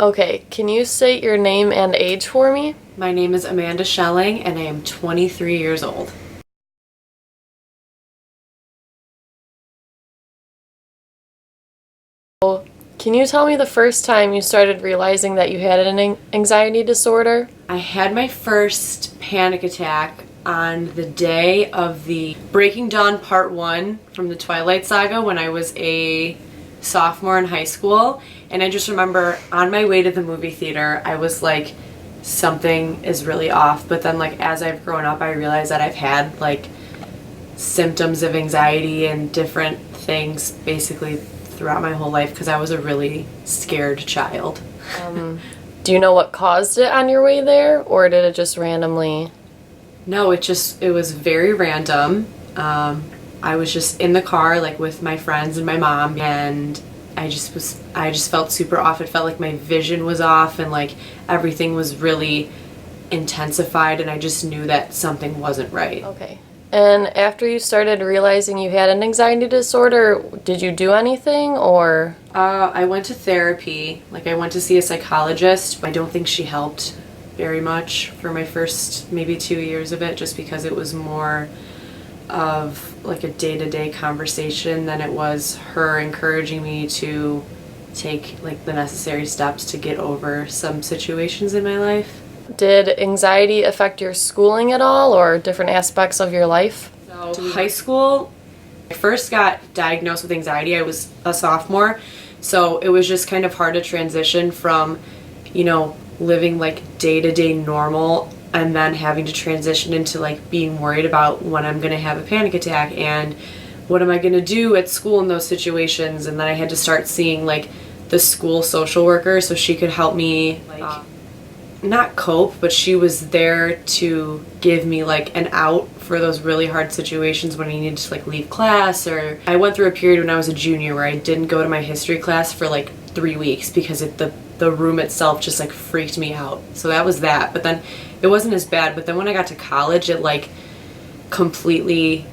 Okay, can you state your name and age for me? My name is Amanda Schelling and I am 23 years old. Can you tell me the first time you started realizing that you had an anxiety disorder? I had my first panic attack on the day of the Breaking Dawn Part 1 from the Twilight Saga when I was a sophomore in high school. And I just remember on my way to the movie theater, I was like, something is really off. But then like as I've grown up, I realized that I've had like symptoms of anxiety and different things basically throughout my whole life because I was a really scared child. Do you know what caused it on your way there, or did it just randomly? No, it was very random. I was just in the car like with my friends and my mom, and I just felt super off. It felt like my vision was off and like everything was really intensified, and I just knew that something wasn't right. Okay. And after you started realizing you had an anxiety disorder, did you do anything, or? I went to therapy. Like I went to see a psychologist. I don't think she helped very much for my first maybe 2 years of it, just because it was more of like a day-to-day conversation than it was her encouraging me to take like the necessary steps to get over some situations in my life. Did anxiety affect your schooling at all, or different aspects of your life? So high school, I first got diagnosed with anxiety. I was a sophomore, so it was just kind of hard to transition from, living like day-to-day normal and then having to transition into like being worried about when I'm going to have a panic attack and what am I going to do at school in those situations. And then I had to start seeing like the school social worker so she could help me not cope, but she was there to give me like an out for those really hard situations when I needed to like leave class. Or I went through a period when I was a junior where I didn't go to my history class for like 3 weeks because the room itself just like freaked me out. So that was that. But then it wasn't as bad. But then when I got to college, it like completely,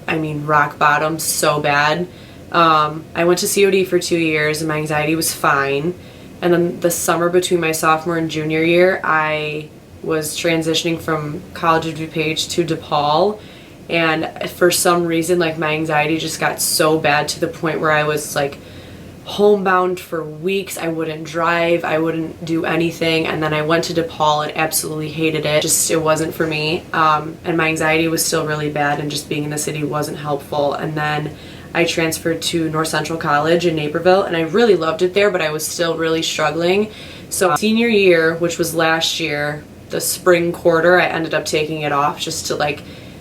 rock bottom so bad. I went to COD for 2 years and my anxiety was fine. And then the summer between my sophomore and junior year, I was transitioning from College of DuPage to DePaul. And for some reason, like my anxiety just got so bad to the point where I was like homebound for weeks. I wouldn't drive, I wouldn't do anything. And then I went to DePaul and absolutely hated it. It wasn't for me. And my anxiety was still really bad, and just being in the city wasn't helpful. And then I transferred to North Central College in Naperville, and I really loved it there, but I was still really struggling. So senior year, which was last year, the spring quarter, I ended up taking it off just to like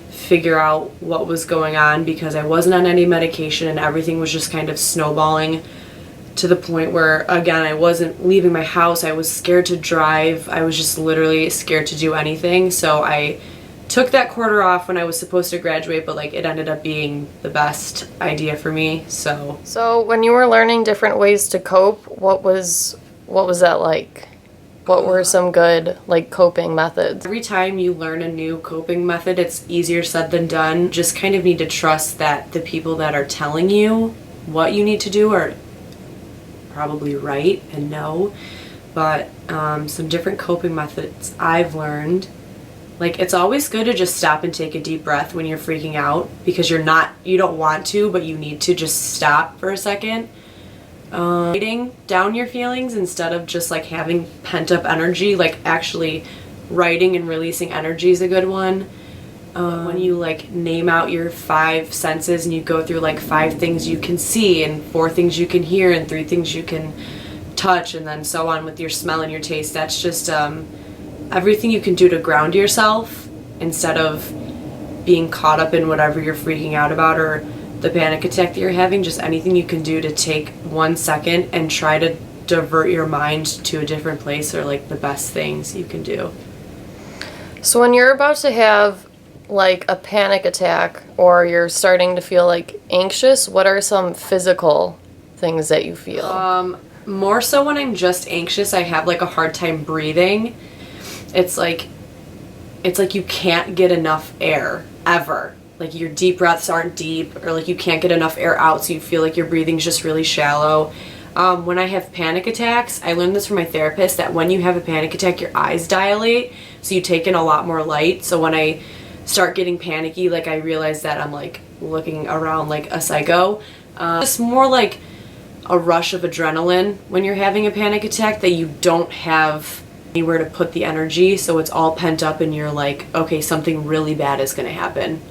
figure out what was going on, because I wasn't on any medication and everything was just kind of snowballing to the point where, again, I wasn't leaving my house. I was scared to drive. I was just literally scared to do anything. So I took that quarter off when I was supposed to graduate, but like it ended up being the best idea for me. So when you were learning different ways to cope, what was that like? What were some good like coping methods? Every time you learn a new coping method, it's easier said than done. Just kind of need to trust that the people that are telling you what you need to do are probably right and know. But some different coping methods I've learned. Like, it's always good to just stop and take a deep breath when you're freaking out, because you don't want to, but you need to just stop for a second. Writing down your feelings instead of just like having pent up energy, like actually writing and releasing energy is a good one. When you like name out your 5 senses and you go through like 5 things you can see and 4 things you can hear and 3 things you can touch, and then so on with your smell and your taste. That's just everything you can do to ground yourself instead of being caught up in whatever you're freaking out about or the panic attack that you're having. Just anything you can do to take 1 second and try to divert your mind to a different place are like the best things you can do. So when you're about to have like a panic attack or you're starting to feel like anxious, what are some physical things that you feel? More so when I'm just anxious, I have like a hard time breathing. It's like you can't get enough air ever. Like your deep breaths aren't deep, or like you can't get enough air out, so you feel like your breathing's just really shallow. When I have panic attacks, I learned this from my therapist that when you have a panic attack, your eyes dilate, so you take in a lot more light. So when I start getting panicky, like I realize that I'm like looking around like a psycho. It's more like a rush of adrenaline when you're having a panic attack that you don't have anywhere to put the energy, so it's all pent up and you're like, okay, something really bad is going to happen.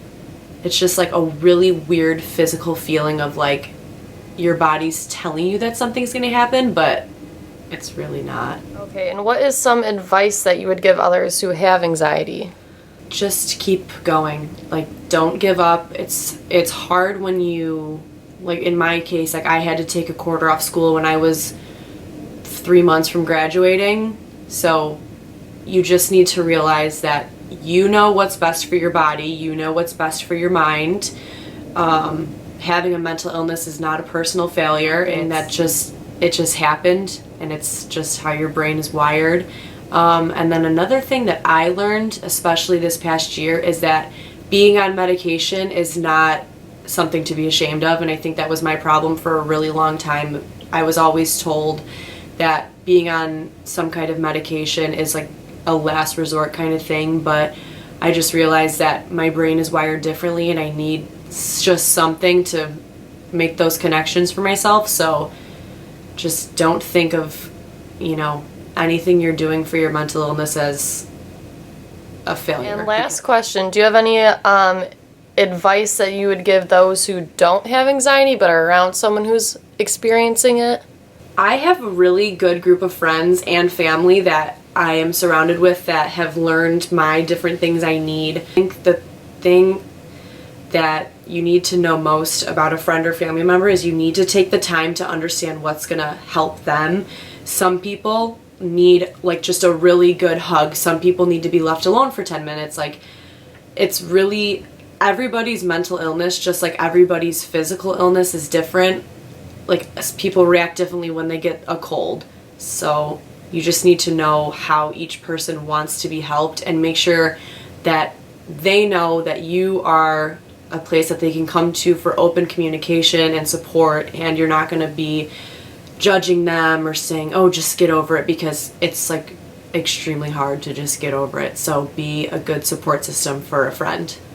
It's just like a really weird physical feeling of like your body's telling you that something's going to happen, but it's really not. Okay, and what is some advice that you would give others who have anxiety? Just keep going. Like, don't give up. It's hard when you, like in my case, like I had to take a quarter off school when I was 3 months from graduating. So you just need to realize that you know what's best for your body, you know what's best for your mind. Having a mental illness is not a personal failure, and it just happened, and it's just how your brain is wired. And then another thing that I learned, especially this past year, is that being on medication is not something to be ashamed of, and I think that was my problem for a really long time. I was always told that being on some kind of medication is like a last resort kind of thing, but I just realized that my brain is wired differently and I need just something to make those connections for myself. So just don't think of, anything you're doing for your mental illness as a failure. And last question, do you have any advice that you would give those who don't have anxiety but are around someone who's experiencing it? I have a really good group of friends and family that I am surrounded with that have learned my different things I need. I think the thing that you need to know most about a friend or family member is you need to take the time to understand what's going to help them. Some people need like just a really good hug. Some people need to be left alone for 10 minutes. Like, it's really everybody's mental illness, just like everybody's physical illness, is different. Like, people react differently when they get a cold. So you just need to know how each person wants to be helped and make sure that they know that you are a place that they can come to for open communication and support, and you're not going to be judging them or saying, oh, just get over it, because it's like extremely hard to just get over it. So be a good support system for a friend.